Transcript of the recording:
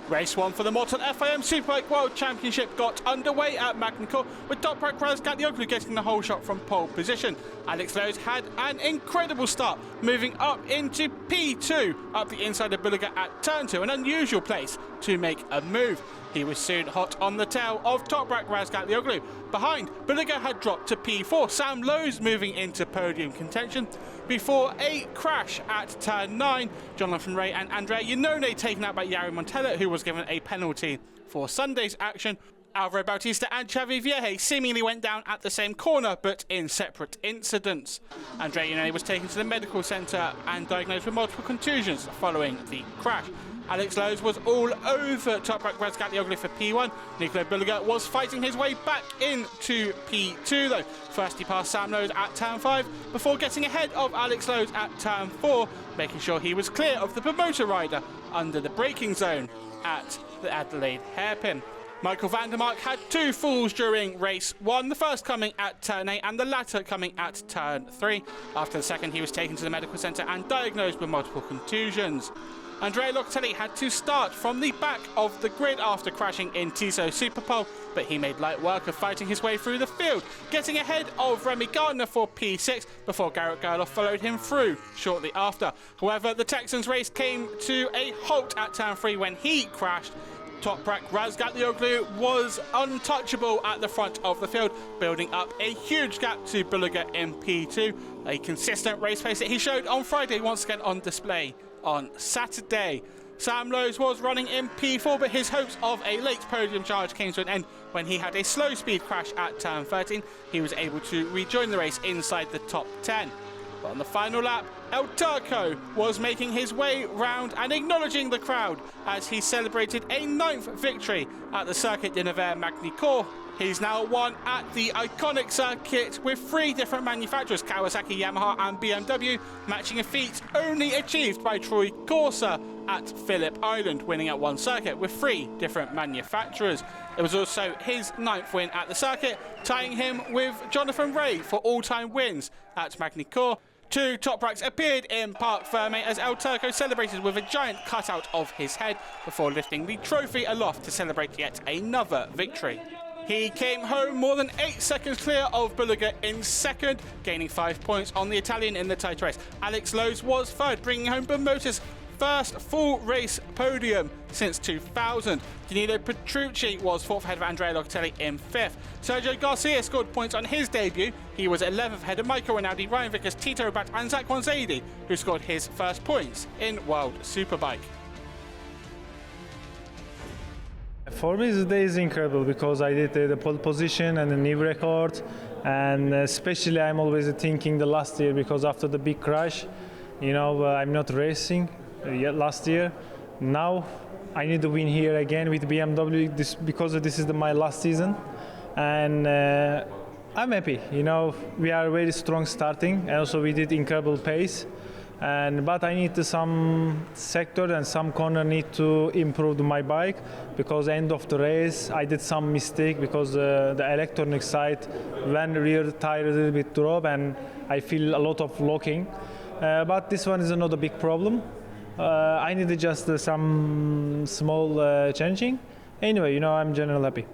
Race 1 for the Mortal FIM Superbike World Championship got underway at Magny-Cours, with Toprak Razgatlioglu getting the whole shot from pole position. Alex Lowe's had an incredible start, moving up into P2 up the inside of Bulega at turn 2, an unusual place to make a move. He was soon hot on the tail of Toprak Razgatlioglu. Behind, Bulega had dropped to P4, Sam Lowe's moving into podium contention before a crash at turn 9. Jonathan Ray and Andrea Iannone taken out by Yari Montella, who was given a penalty for Sunday's action. Alvaro Bautista and Xavi Vieje seemingly went down at the same corner, but in separate incidents. Andrea Iannone was taken to the medical centre and diagnosed with multiple contusions following the crash. Alex Lowe's was all over Toprak Razgatlioglu for P1. Nicola Bulega was fighting his way back into P2 though. First he passed Sam Lowe's at turn 5 before getting ahead of Alex Lowe's at turn 4, making sure he was clear of the promoter rider under the braking zone at the Adelaide hairpin. Michael van der Mark had two falls during race 1, the first coming at turn 8 and the latter coming at turn 3. After the second, he was taken to the medical centre and diagnosed with multiple contusions. Andrea Locatelli had to start from the back of the grid after crashing in Tiso Superpole, but he made light work of fighting his way through the field, getting ahead of Remy Gardner for P6 before Garrett Gerloff followed him through shortly after. However, the Texans race came to a halt at turn 3 when he crashed. Toprak Razgatlioglu was untouchable at the front of the field, building up a huge gap to Bulega in P2. A consistent race pace that he showed on Friday once again on display on Saturday. Sam Lowe's was running in P4, but his hopes of a late podium charge came to an end when he had a slow speed crash at turn 13. He was able to rejoin the race inside the top 10. But on the final lap, El Turco was making his way round and acknowledging the crowd as he celebrated a 9th victory at the Circuit de Nevers Magny-Cours. He's now won at the iconic circuit with 3 different manufacturers, Kawasaki, Yamaha and BMW, matching a feat only achieved by Troy Corsa at Phillip Island, winning at one circuit with 3 different manufacturers. It was also his 9th win at the circuit, tying him with Jonathan Ray for all-time wins at Magny-Cours. 2 Topraks appeared in Parc Ferme as El Turco celebrated with a giant cutout of his head before lifting the trophy aloft to celebrate yet another victory. He came home more than 8 seconds clear of Bulega in second, gaining 5 points on the Italian in the tight race. Alex Lowe's was third, bringing home Bermota's first full race podium since 2000. Danilo Petrucci was 4th ahead of Andrea Locatelli in 5th. Sergio Garcia scored points on his debut. He was 11th ahead of Michael Rinaldi, Ryan Vickers, Tito Rabat and Zach Wanzadi, who scored his first points in World Superbike. For me, this day is incredible because I did the pole position and a new record, and especially I'm always thinking the last year because after the big crash, you know, I'm not racing yet last year. Now I need to win here again with BMW because this is my last season, and I'm happy. You know, we are very strong starting, and also we did incredible pace. But I need some sector and some corner need to improve my bike because end of the race I did some mistake because the electronic side when rear tire a little bit drop and I feel a lot of locking. But this one is not a big problem. I need just some small changing. Anyway, you know, I'm generally happy.